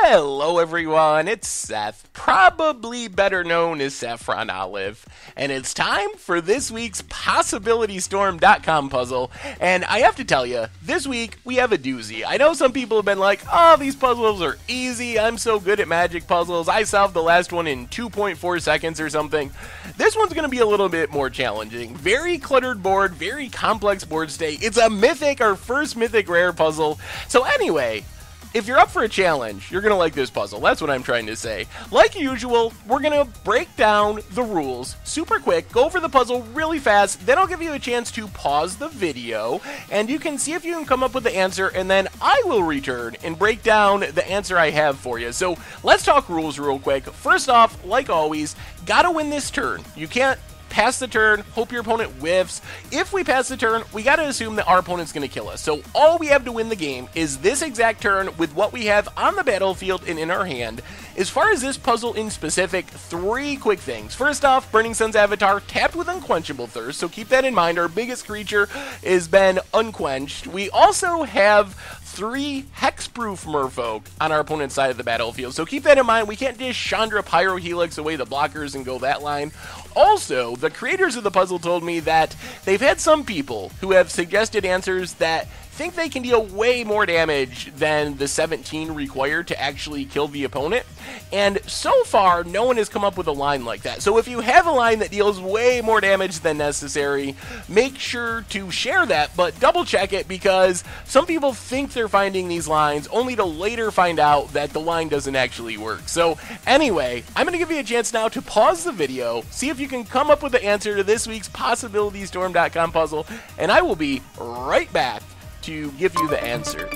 Hello everyone, it's Seth, probably better known as Saffron Olive, and it's time for this week's PossibilityStorm.com puzzle, and I have to tell you, this week we have a doozy. I know some people have been like, oh, these puzzles are easy, I'm so good at magic puzzles, I solved the last one in 2.4 seconds or something. This one's going to be a little bit more challenging. Very cluttered board, very complex board state. It's a mythic, our first mythic rare puzzle. So anyway, if you're up for a challenge, you're going to like this puzzle. That's what I'm trying to say. Like usual, we're going to break down the rules super quick, go over the puzzle really fast, then I'll give you a chance to pause the video, and you can see if you can come up with the answer, and then I will return and break down the answer I have for you. So let's talk rules real quick. First off, like always, gotta win this turn. You can't pass the turn, hope your opponent whiffs. If we pass the turn, we gotta assume that our opponent's gonna kill us. So all we have to win the game is this exact turn with what we have on the battlefield and in our hand. As far as this puzzle in specific, 3 quick things. First off, Burning Sun's avatar tapped with Unquenchable Thirst, so keep that in mind. Our biggest creature has been unquenched. We also have 3 hexproof merfolk on our opponent's side of the battlefield, so keep that in mind. We can't just Chandra Pyrohelix away the blockers and go that line. Also, the creators of the puzzle told me that they've had some people who have suggested answers that think they can deal way more damage than the 17 required to actually kill the opponent, and so far no one has come up with a line like that. So if you have a line that deals way more damage than necessary, make sure to share that, but double check it, because some people think they're finding these lines only to later find out that the line doesn't actually work. So anyway, I'm going to give you a chance now to pause the video, see if you can come up with the answer to this week's PossibilityStorm.com puzzle, and I will be right back to give you the answer.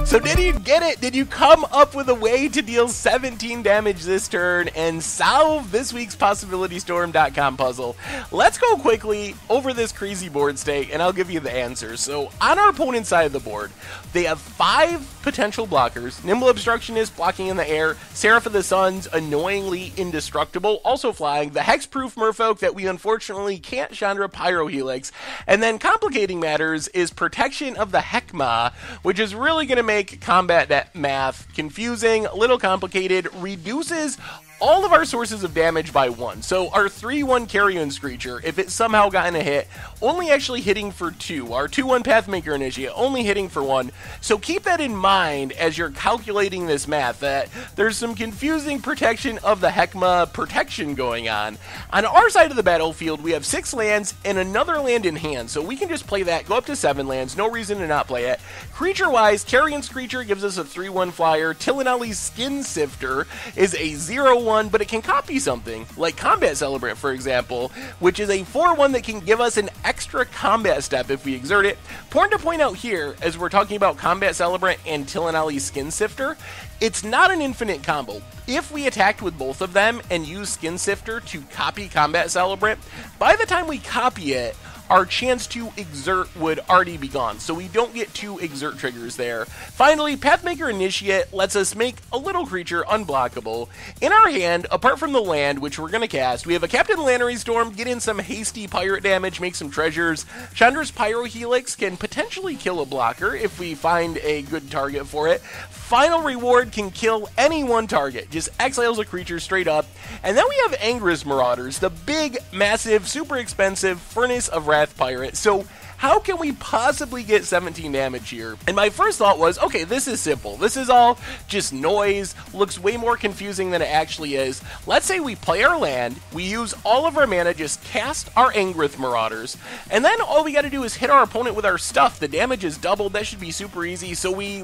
So did you get it? Did you come up with a way to deal 17 damage this turn and solve this week's PossibilityStorm.com puzzle? Let's go quickly over this crazy board state and I'll give you the answer. So on our opponent's side of the board, they have 5 potential blockers. Nimble Obstructionist blocking in the air, Seraph of the Sun's annoyingly indestructible, also flying, the hexproof merfolk that we unfortunately can't Chandra Pyrohelix, and then complicating matters is protection of the Hekma, which is really going to make combat math confusing, a little complicated, reduces all of our sources of damage by 1. So our 3/1 Carrion Screecher, if it somehow gotten a hit, only actually hitting for 2. Our 2/1 Pathmaker Initiate, only hitting for 1. So keep that in mind as you're calculating this math, that there's some confusing protection of the Hekma protection going on. On our side of the battlefield, we have 6 lands and another land in hand, so we can just play that, go up to 7 lands, no reason to not play it. Creature-wise, Carrion Screecher gives us a 3/1 flyer, Tillinelli's Skin Sifter is a 0/1, but it can copy something, like Combat Celebrant, for example, which is a 4/1 that can give us an extra combat step if we exert it. Important to point out here, as we're talking about Combat Celebrant and Tillinelli's Skin Sifter, it's not an infinite combo. If we attacked with both of them and use Skin Sifter to copy Combat Celebrant, by the time we copy it, our chance to exert would already be gone, so we don't get 2 exert triggers there. Finally, Pathmaker Initiate lets us make a little creature unblockable. In our hand, apart from the land, which we're going to cast, we have a Captain Lannery Storm, get in some hasty pirate damage, make some treasures. Chandra's Pyrohelix can potentially kill a blocker if we find a good target for it. Final Reward can kill any one target, just exiles a creature straight up. And then we have Angrath Marauders, the big, massive, super expensive Furnace of Wrath pirate. So how can we possibly get 17 damage here? And my first thought was, okay, this is simple. This is all just noise, looks way more confusing than it actually is. Let's say we play our land, we use all of our mana, just cast our Angrath Marauders, and then all we gotta do is hit our opponent with our stuff. The damage is doubled, that should be super easy. So we,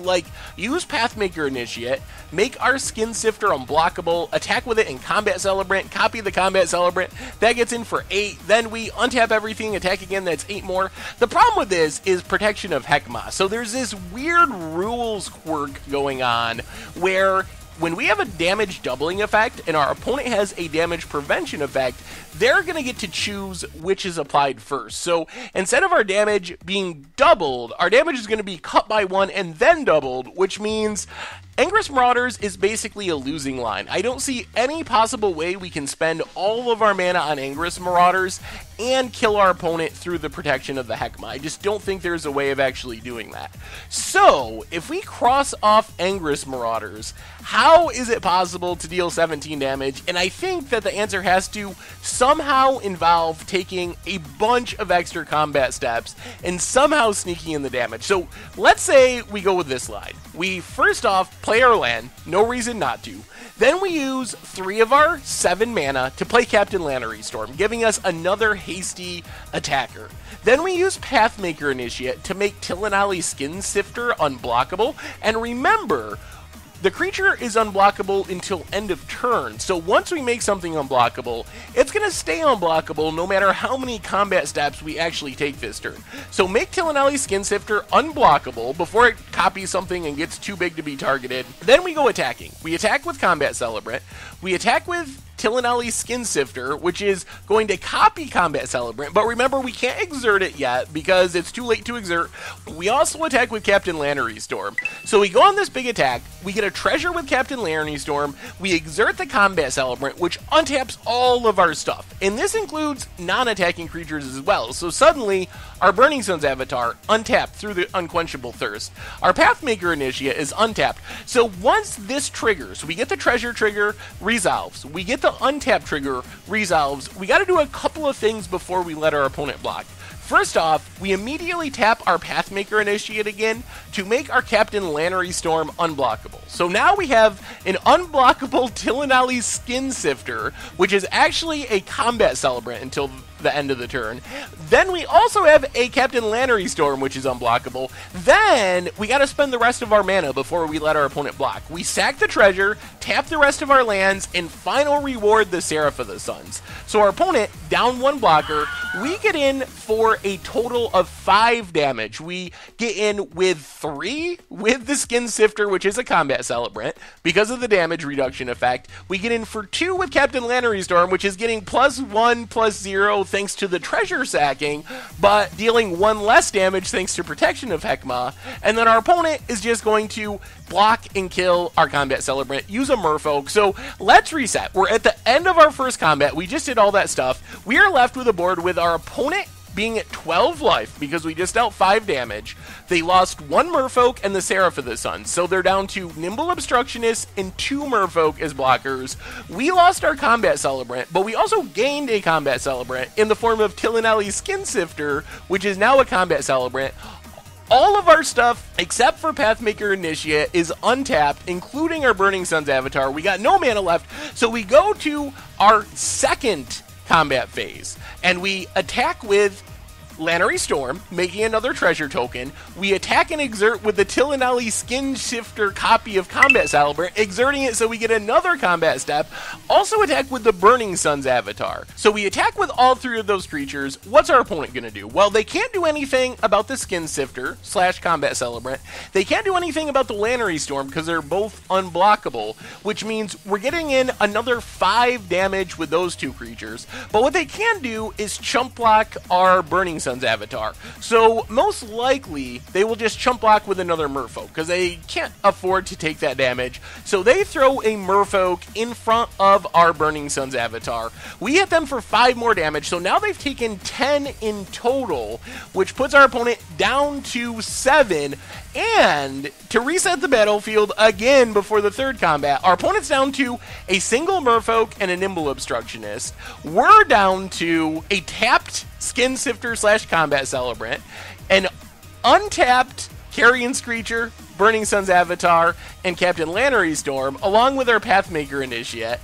use Pathmaker Initiate, make our Skin Sifter unblockable, attack with it in Combat Celebrant, copy the Combat Celebrant, that gets in for 8, then we untap everything, attack again, that's 8 more. The problem with this is protection of Hekma. So there's this weird rules quirk going on where when we have a damage doubling effect and our opponent has a damage prevention effect, they're going to get to choose which is applied first. So instead of our damage being doubled, our damage is going to be cut by 1 and then doubled, which means Angrath Marauders is basically a losing line. I don't see any possible way we can spend all of our mana on Angrath Marauders and kill our opponent through the protection of the Hekma. I just don't think there's a way of actually doing that. So, if we cross off Angrath's Marauders, how is it possible to deal 17 damage? And I think that the answer has to somehow involve taking a bunch of extra combat steps and somehow sneaking in the damage. So, let's say we go with this line. We first off play our land, no reason not to. Then we use 3 of our 7 mana to play Captain Lannery Storm, giving us another hasty attacker. Then we use Pathmaker Initiate to make Tilinali Skin Sifter unblockable, and remember, the creature is unblockable until end of turn, so once we make something unblockable, it's going to stay unblockable no matter how many combat steps we actually take this turn. So make Tilinali Skin Sifter unblockable before it copies something and gets too big to be targeted. Then we go attacking. We attack with Combat Celebrant. We attack with Tilinali Skin Sifter, which is going to copy Combat Celebrant, but remember, we can't exert it yet because it's too late to exert. We also attack with Captain Lannery Storm. So we go on this big attack, we get a treasure with Captain Lannery Storm, we exert the Combat Celebrant, which untaps all of our stuff. And this includes non-attacking creatures as well, so suddenly, our Burning Sun's Avatar untapped through the Unquenchable Thirst. Our Pathmaker Initiate is untapped. So once this triggers, we get the treasure trigger, resolves. We get the untap trigger, resolves. We got to do a couple of things before we let our opponent block. First off, we immediately tap our Pathmaker Initiate again to make our Captain Lannery Storm unblockable. So now we have an unblockable Tilinali Skin Sifter, which is actually a Combat Celebrant until the end of the turn. Then we also have a Captain Lannery Storm, which is unblockable. Then we got to spend the rest of our mana before we let our opponent block. We sack the treasure, tap the rest of our lands, and final reward the Seraph of the Suns. So our opponent, down 1 blocker, we get in for a total of 5 damage. We get in with 3 with the Skin Sifter, which is a Combat Celebrant, because of the damage reduction effect. We get in for 2 with Captain Lannery Storm, which is getting +1/+0 thanks to the treasure sacking, but dealing 1 less damage thanks to protection of Hekma. And then our opponent is just going to block and kill our Combat Celebrant, use a Merfolk. So let's reset. We're at the end of our first combat. We just did all that stuff. We are left with a board with our opponent being at 12 life because we just dealt 5 damage. They lost 1 Merfolk and the Seraph of the Sun, so they're down to Nimble Obstructionist and 2 Merfolk as blockers. We lost our Combat Celebrant, but we also gained a Combat Celebrant in the form of Tilinali Skin Sifter, which is now a Combat Celebrant. All of our stuff, except for Pathmaker Initiate, is untapped, including our Burning Sun's Avatar. We got no mana left, so we go to our second combat phase, and we attack with Lannery Storm, making another treasure token. We attack and exert with the Tilinali Skin Shifter copy of Combat Celebrant, exerting it so we get another combat step. Also attack with the Burning Sun's Avatar. So we attack with all 3 of those creatures. What's our opponent going to do? Well, they can't do anything about the Skin Sifter / Combat Celebrant. They can't do anything about the Lannery Storm because they're both unblockable, which means we're getting in another 5 damage with those 2 creatures. But what they can do is chump block our Burning Sun's Avatar. So most likely they will just chump block with another Merfolk because they can't afford to take that damage. So they throw a Merfolk in front of our Burning Sun's Avatar. We hit them for 5 more damage, so now they've taken 10 in total, which puts our opponent down to 7. And to reset the battlefield again before the third combat, our opponent's down to a single Merfolk and a Nimble Obstructionist. We're down to a tapped Skin Sifter / Combat Celebrant, an untapped Carrion Screecher, Burning Sun's Avatar, and Captain Lannery Storm, along with our Pathmaker Initiate.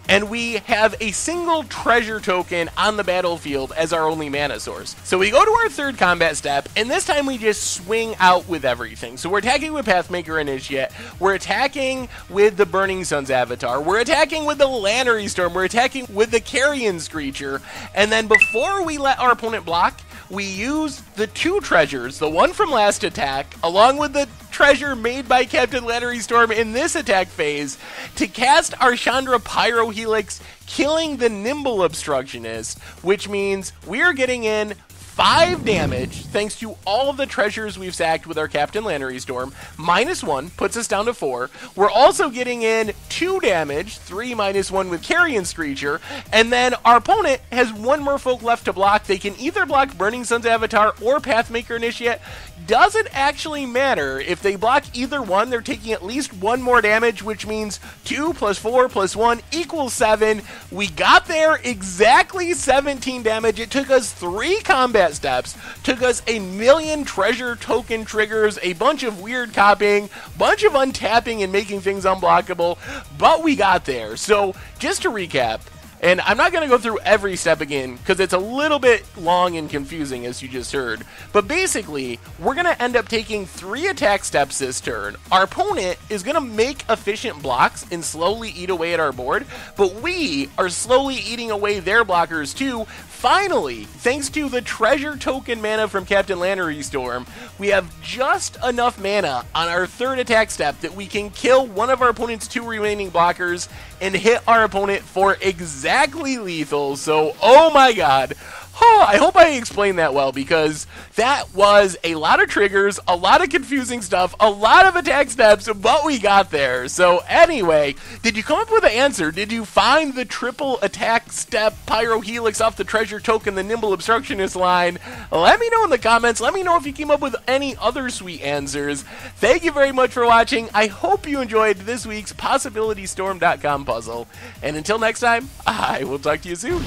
And we have a single treasure token on the battlefield as our only mana source. So we go to our third combat step, and this time we just swing out with everything. So we're attacking with Pathmaker Initiate, we're attacking with the Burning Sun's Avatar, we're attacking with the Lannery Storm, we're attacking with the Carrion Screecher, and then before we let our opponent block, we use the 2 treasures, the one from last attack, along with the treasure made by Captain Lannery Storm in this attack phase, to cast our Chandra Pyro Helix, killing the Nimble Obstructionist, which means we're getting in 5 damage thanks to all of the treasures we've sacked with our Captain Lannery Storm. -1 puts us down to 4. We're also getting in 2 damage, 3 -1 with Carrion Screecher, and then our opponent has 1 Merfolk left to block. They can either block Burning Sun's Avatar or Pathmaker Initiate. Doesn't actually matter. If they block either one, they're taking at least 1 more damage, which means 2 + 4 + 1 = 7. We got there exactly 17 damage. It took us 3 combat steps, took us a million treasure token triggers, a bunch of weird copying, bunch of untapping and making things unblockable, but we got there. So just to recap, and I'm not going to go through every step again because it's a little bit long and confusing, as you just heard. But basically, we're going to end up taking 3 attack steps this turn. Our opponent is going to make efficient blocks and slowly eat away at our board, but we are slowly eating away their blockers too. Finally, thanks to the treasure token mana from Captain Lannery Storm, we have just enough mana on our 3rd attack step that we can kill one of our opponent's 2 remaining blockers and hit our opponent for exactly lethal. So, oh my god. I hope I explained that well, because that was a lot of triggers, a lot of confusing stuff, a lot of attack steps, but we got there. So anyway, did you come up with the answer? Did you find the triple attack step Pyro Helix off the treasure token, the Nimble Obstructionist line? Let me know in the comments. Let me know if you came up with any other sweet answers. Thank you very much for watching. I hope you enjoyed this week's PossibilityStorm.com puzzle. And until next time, I will talk to you soon.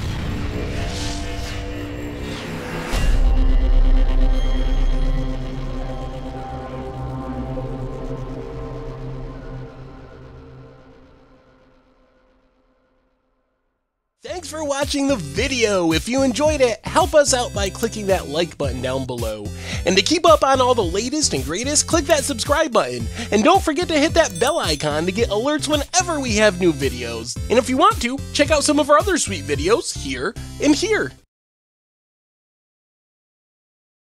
Thanks for watching the video. If you enjoyed it, help us out by clicking that like button down below. And to keep up on all the latest and greatest, click that subscribe button. And don't forget to hit that bell icon to get alerts whenever we have new videos. And if you want to, check out some of our other sweet videos here and here.